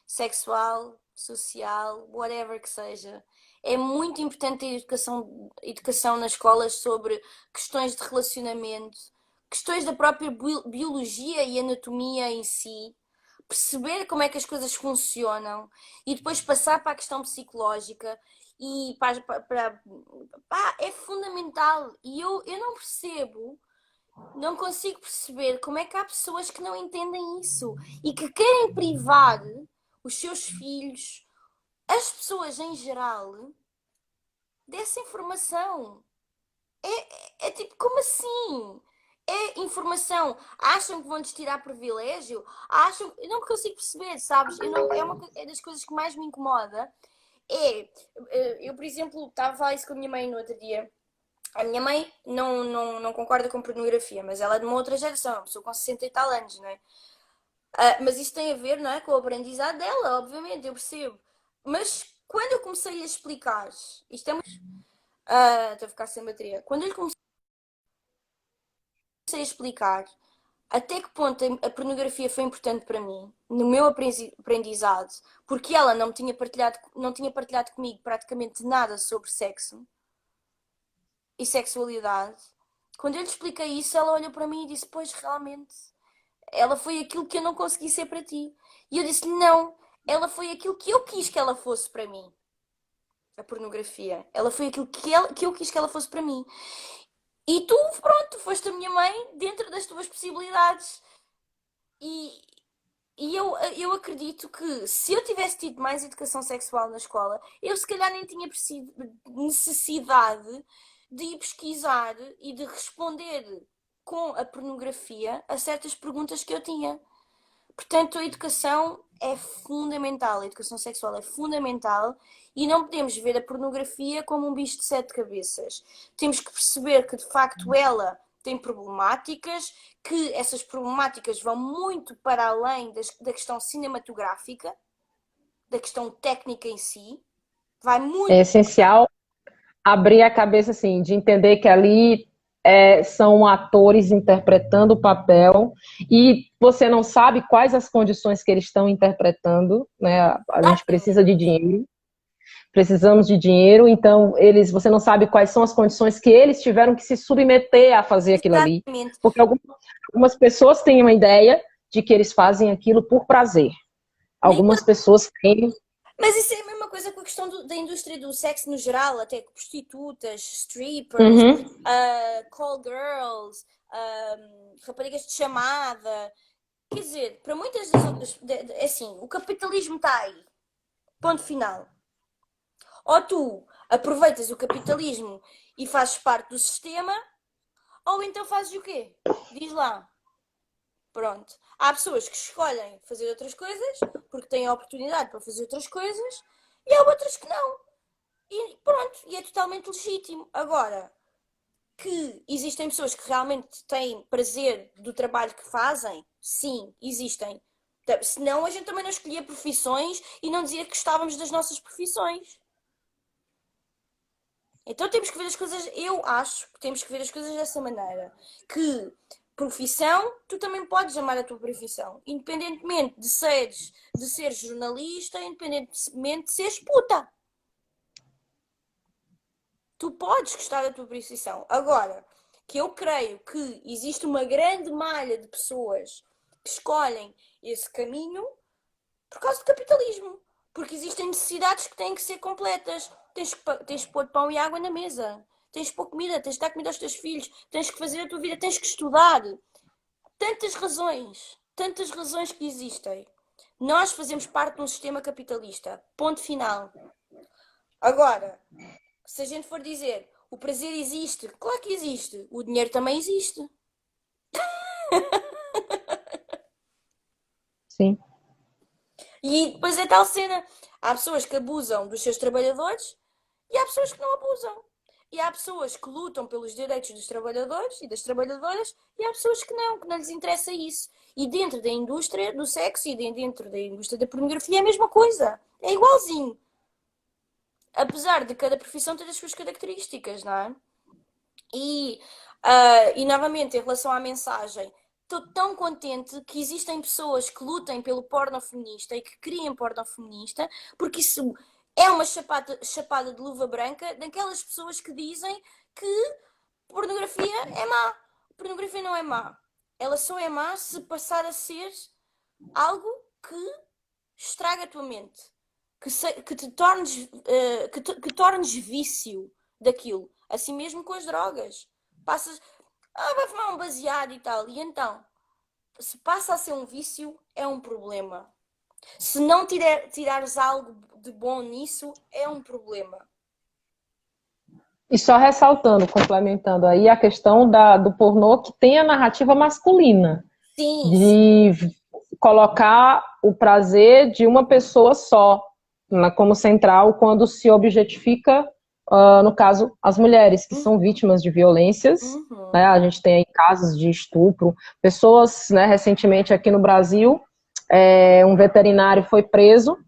sexual, social, whatever que seja. É muito importante ter educação nas escolas sobre questões de relacionamento, questões da própria biologia e anatomia em si, perceber como é que as coisas funcionam e depois passar para a questão psicológica e pá, é fundamental. E eu não percebo, não consigo perceber como é que há pessoas que não entendem isso e que querem privar os seus filhos, as pessoas em geral, dessa informação. É tipo, como assim? É informação. Acham que vão-lhes tirar privilégio? Acham. Eu não consigo perceber, sabes? Eu não, é das coisas que mais me incomoda. Eu, por exemplo, estava a falar isso com a minha mãe no outro dia. A minha mãe não concorda com pornografia, mas ela é de uma outra geração, uma pessoa com 60 e tal anos, não é? Mas isso tem a ver, não é, com o aprendizado dela, obviamente, eu percebo. Mas quando eu comecei a explicar, isto é muito. Estou a ficar sem bateria. Quando eu lhe comecei a explicar até que ponto a pornografia foi importante para mim, no meu aprendizado, porque ela não tinha partilhado comigo praticamente nada sobre sexo e sexualidade. Quando eu lhe expliquei isso, ela olhou para mim e disse: Pois, realmente, ela foi aquilo que eu não consegui ser para ti. E eu disse-lhe: Não, ela foi aquilo que eu quis que ela fosse para mim. A pornografia. Ela foi aquilo que eu quis que ela fosse para mim. E tu, pronto, foste a minha mãe dentro das tuas possibilidades. E, e eu acredito que se eu tivesse tido mais educação sexual na escola, eu se calhar nem tinha necessidade de ir pesquisar e de responder com a pornografia a certas perguntas que eu tinha. Portanto, a educação é fundamental, a educação sexual é fundamental e não podemos ver a pornografia como um bicho de sete cabeças. Temos que perceber que, de facto, ela tem problemáticas, que essas problemáticas vão muito para além da questão cinematográfica, da questão técnica em si, vai É muito. essencial abrir a cabeça, assim, de entender que ali são atores interpretando o papel e você não sabe quais as condições que eles estão interpretando, né? A gente precisa Exatamente. de dinheiro, precisamos de dinheiro, então você não sabe quais são as condições que eles tiveram que se submeter a fazer aquilo ali, Exatamente. porque algumas pessoas têm uma ideia de que eles fazem aquilo por prazer. Nem Algumas pessoas têm. Mas isso é a mesma coisa com a questão da indústria do sexo no geral, até com prostitutas, strippers, Uhum. call girls, raparigas de chamada. Quer dizer, para muitas das outras. Assim, o capitalismo está aí. Ponto final. Ou tu aproveitas o capitalismo e fazes parte do sistema, ou então fazes o quê? Diz lá. Pronto. Há pessoas que escolhem fazer outras coisas porque têm a oportunidade para fazer outras coisas e há outras que não. E pronto, e é totalmente legítimo. Agora, que existem pessoas que realmente têm prazer do trabalho que fazem, sim, existem. Senão a gente também não escolhia profissões e não dizia que gostávamos das nossas profissões. Então temos que ver as coisas, eu acho que temos que ver as coisas dessa maneira. Que profissão, tu também podes amar a tua profissão. Independentemente de seres jornalista, independentemente de seres puta. Tu podes gostar da tua profissão. Agora, que eu creio que existe uma grande malha de pessoas que escolhem esse caminho por causa do capitalismo. Porque existem necessidades que têm que ser completas. Tens que pôr pão e água na mesa. Tens que pôr comida, tens que dar comida aos teus filhos, tens que fazer a tua vida, tens que estudar. Tantas razões que existem. Nós fazemos parte de um sistema capitalista. Ponto final. Agora, se a gente for dizer o prazer existe, claro que existe. O dinheiro também existe. Sim. E depois é tal cena. Há pessoas que abusam dos seus trabalhadores e há pessoas que não abusam. e há pessoas que lutam pelos direitos dos trabalhadores e das trabalhadoras, e há pessoas que não lhes interessa isso. E dentro da indústria do sexo e dentro da indústria da pornografia é a mesma coisa. É igualzinho. Apesar de cada profissão ter as suas características, não é? E, e novamente, em relação à mensagem, estou tão contente que existem pessoas que lutem pelo porno feminista e que criem porno feminista, porque isso é uma chapada de luva branca daquelas pessoas que dizem que pornografia é má. Pornografia não é má. Ela só é má se passar a ser algo que estraga a tua mente. Que te tornes, que tornes vício daquilo. Assim mesmo com as drogas. Passas, vai fumar um baseado e tal. E então, se passa a ser um vício, é um problema. Se não tirares algo de bom nisso, é um problema. E só ressaltando, complementando aí a questão do pornô que tem a narrativa masculina, Sim, de colocar o prazer de uma pessoa só como central quando se objetifica, no caso, as mulheres que são vítimas de violências. Uhum. Né? A gente tem aí casos de estupro. Pessoas, né, recentemente aqui no Brasil, um veterinário foi preso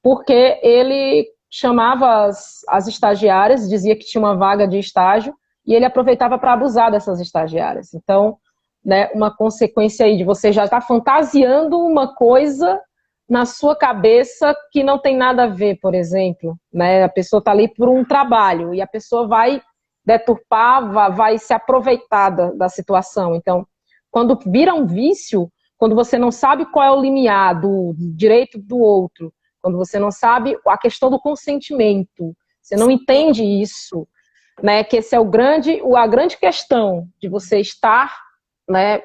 porque ele chamava as estagiárias, dizia que tinha uma vaga de estágio, e ele aproveitava para abusar dessas estagiárias. Então, né, uma consequência aí de você já estar fantasiando uma coisa na sua cabeça que não tem nada a ver, por exemplo. Né? A pessoa está ali por um trabalho, e a pessoa vai deturpar, vai se aproveitar da situação. Então, quando vira um vício, quando você não sabe qual é o limiar do direito do outro, quando você não sabe a questão do consentimento, você não entende isso, né? Que esse é a grande questão de você estar, né,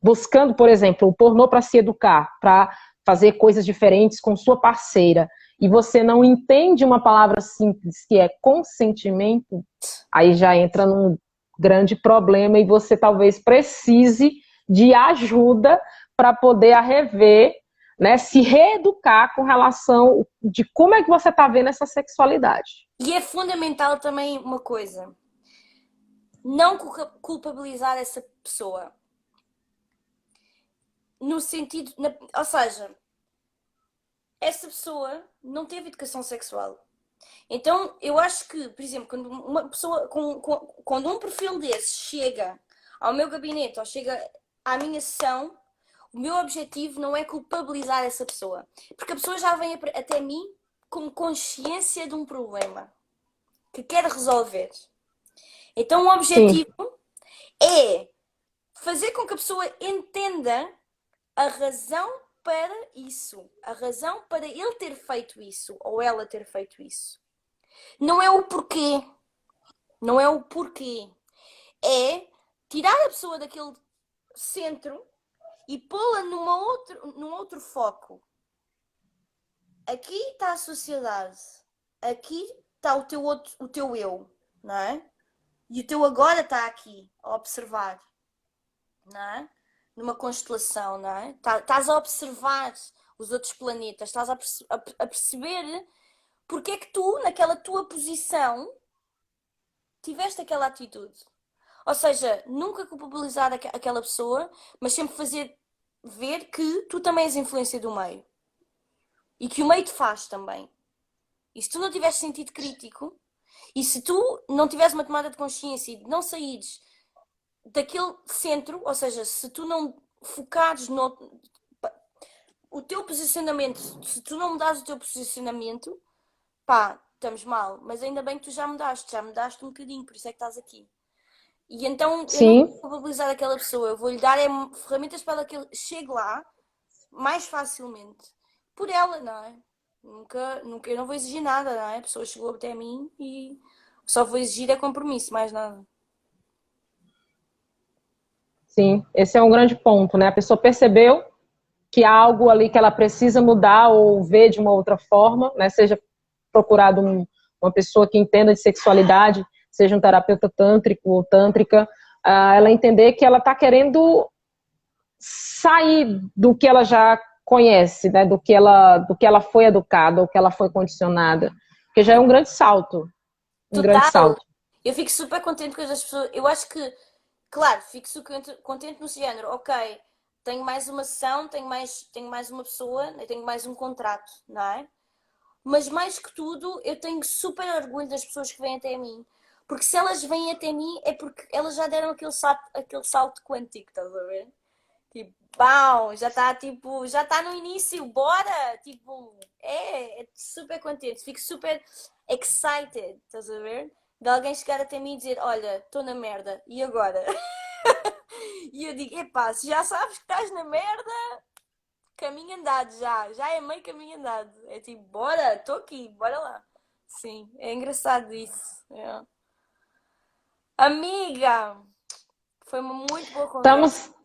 buscando, por exemplo, o pornô para se educar, para fazer coisas diferentes com sua parceira, e você não entende uma palavra simples que é consentimento, aí já entra num grande problema e você talvez precise de ajuda para poder rever, né, se reeducar com relação de como é que você está vendo essa sexualidade. E é fundamental também uma coisa: não culpabilizar essa pessoa. No sentido, ou seja, essa pessoa não teve educação sexual. Então, eu acho que, por exemplo, quando uma pessoa, quando um perfil desse chega ao meu gabinete ou chega à minha sessão, o meu objetivo não é culpabilizar essa pessoa. Porque a pessoa já vem até mim com consciência de um problema que quer resolver. Então, o objetivo é fazer com que a pessoa entenda a razão para isso, a razão para ele ter feito isso ou ela ter feito isso. Não é o porquê, não é o porquê, é tirar a pessoa daquele centro e pô-la num outro foco. Aqui está a sociedade, aqui está o teu eu, não é? E o teu agora está aqui, a observar, não é? Numa constelação, não é? Estás a observar os outros planetas, estás a perceber porque é que tu, naquela tua posição, tiveste aquela atitude. Ou seja, nunca culpabilizar aquela pessoa, mas sempre fazer ver que tu também és influência do meio. E que o meio te faz também. E se tu não tiveres sentido crítico, e se tu não tiveres uma tomada de consciência e não saíres daquele centro, ou seja, se tu não focares o teu posicionamento, se tu não mudares o teu posicionamento, pá, estamos mal. Mas ainda bem que tu já mudaste um bocadinho, por isso é que estás aqui. E então eu não vou culpabilizar aquela pessoa, eu vou-lhe dar ferramentas para que ele chegue lá mais facilmente. Por ela, não é? Nunca, eu não vou exigir nada, não é? A pessoa chegou até mim e só vou exigir compromisso, mais nada. Sim, esse é um grande ponto, né? A pessoa percebeu que há algo ali que ela precisa mudar ou ver de uma outra forma, né? Seja procurado uma pessoa que entenda de sexualidade, seja um terapeuta tântrico ou tântrica, ela entender que ela está querendo sair do que ela já conhece, né? do que ela foi educada, ou que ela foi condicionada, porque já é um grande salto. um grande Total. salto. Eu fico super contente com as pessoas. Eu acho que, claro, fico super contente no género. Ok, tenho mais uma sessão, tenho mais uma pessoa, eu tenho mais um contrato, não é? Mas mais que tudo, eu tenho super orgulho das pessoas que vêm até mim. Porque se elas vêm até mim é porque elas já deram aquele salto quântico, estás a ver? Tipo, pau, já está tipo, já está no início, bora! Tipo, é super contente, fico super excited, estás a ver? De alguém chegar até mim e dizer, olha, estou na merda, e agora? E eu digo, epá, se já sabes que estás na merda, caminho andado já é meio caminho andado. É tipo, bora, estou aqui, bora lá. Sim, é engraçado isso. É. Amiga, foi uma muito boa conversa. Estamos,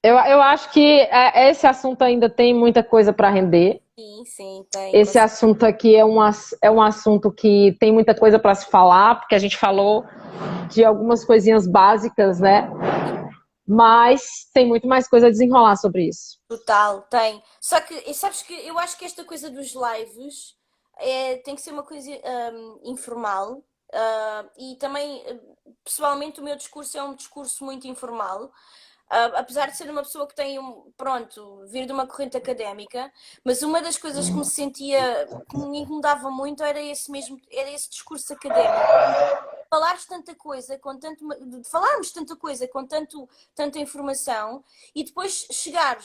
eu acho que esse assunto ainda tem muita coisa para render. Sim, sim, tem. Esse assunto aqui é um assunto que tem muita coisa para se falar, porque a gente falou de algumas coisinhas básicas, né? Mas tem muito mais coisa a desenrolar sobre isso. Total, tem. Só que, e sabes que eu acho que esta coisa dos lives tem que ser uma coisa informal. E também, pessoalmente, o meu discurso é um discurso muito informal. Apesar de ser uma pessoa que tem pronto, vir de uma corrente académica, mas uma das coisas que me sentia, que me incomodava muito era esse mesmo, era esse discurso académico. Falares tanta coisa, falarmos tanta coisa com tanta informação e depois chegar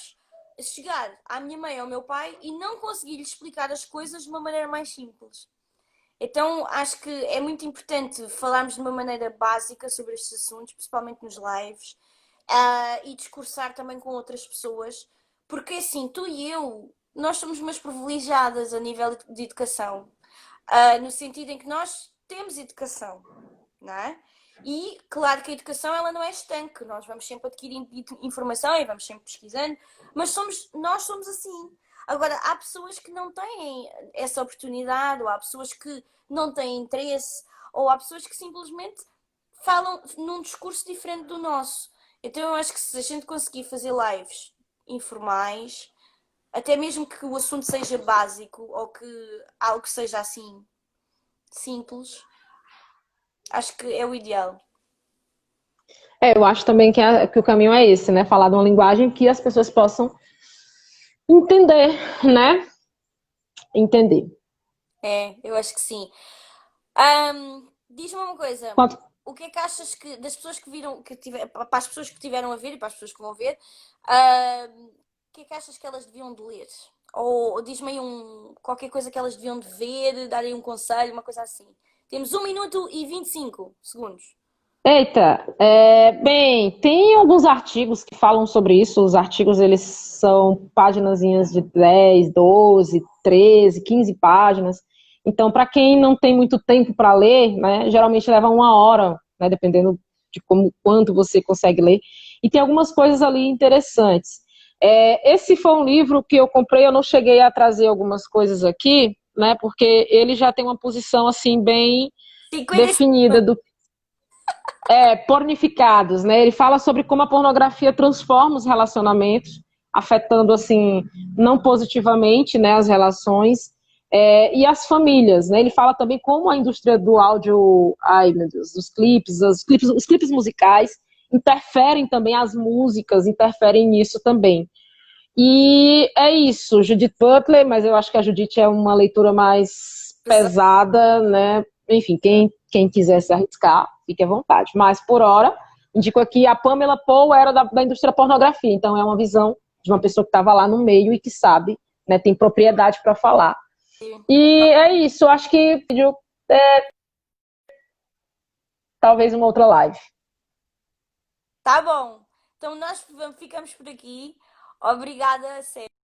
à minha mãe, ao meu pai e não conseguir lhe explicar as coisas de uma maneira mais simples. Então acho que é muito importante falarmos de uma maneira básica sobre estes assuntos, principalmente nos lives, e discursar também com outras pessoas, porque assim, tu e eu, nós somos umas privilegiadas a nível de educação, no sentido em que nós temos educação, não é? E claro que a educação ela não é estanque, nós vamos sempre adquirindo informação e vamos sempre pesquisando, mas nós somos assim. Agora, há pessoas que não têm essa oportunidade, ou há pessoas que não têm interesse, ou há pessoas que simplesmente falam num discurso diferente do nosso. Então eu acho que se a gente conseguir fazer lives informais, até mesmo que o assunto seja básico ou que algo seja assim simples, acho que é o ideal. Eu acho também que o caminho é esse, né? Falar de uma linguagem que as pessoas possam entender, né? Entender. É, eu acho que sim. Diz-me uma coisa, Quanto- o que é que achas que das pessoas que viram, para as pessoas que tiveram a ver e para as pessoas que vão ver, o que é que achas que elas deviam de ler? Ou diz-me aí qualquer coisa que elas deviam de ver, dar aí um conselho, uma coisa assim. Temos 1 minuto e 25 segundos. Eita, bem, tem alguns artigos que falam sobre isso. Os artigos, eles são paginazinhas de 10, 12, 13, 15 páginas. Então, para quem não tem muito tempo para ler, né, geralmente leva 1 hora, né, dependendo de quanto você consegue ler. E tem algumas coisas ali interessantes. Esse foi um livro que eu comprei, eu não cheguei a trazer algumas coisas aqui, né, porque ele já tem uma posição assim bem 55. definida do pornificados, né? Ele fala sobre como a pornografia transforma os relacionamentos, afetando assim não positivamente, né, as relações e as famílias, né? Ele fala também como a indústria do áudio, ai meu Deus, os clipes musicais interferem também as músicas, interferem nisso também. E é isso, Judith Butler, mas eu acho que a Judith é uma leitura mais pesada, né? Enfim, quem quiser se arriscar, fique à vontade. Mas, por hora, indico aqui a Pamela Paul era da indústria da pornografia, então é uma visão de uma pessoa que estava lá no meio e que sabe, né, tem propriedade para falar. E é isso, eu acho que talvez uma outra live. Tá bom. Então nós ficamos por aqui. Obrigada, sério.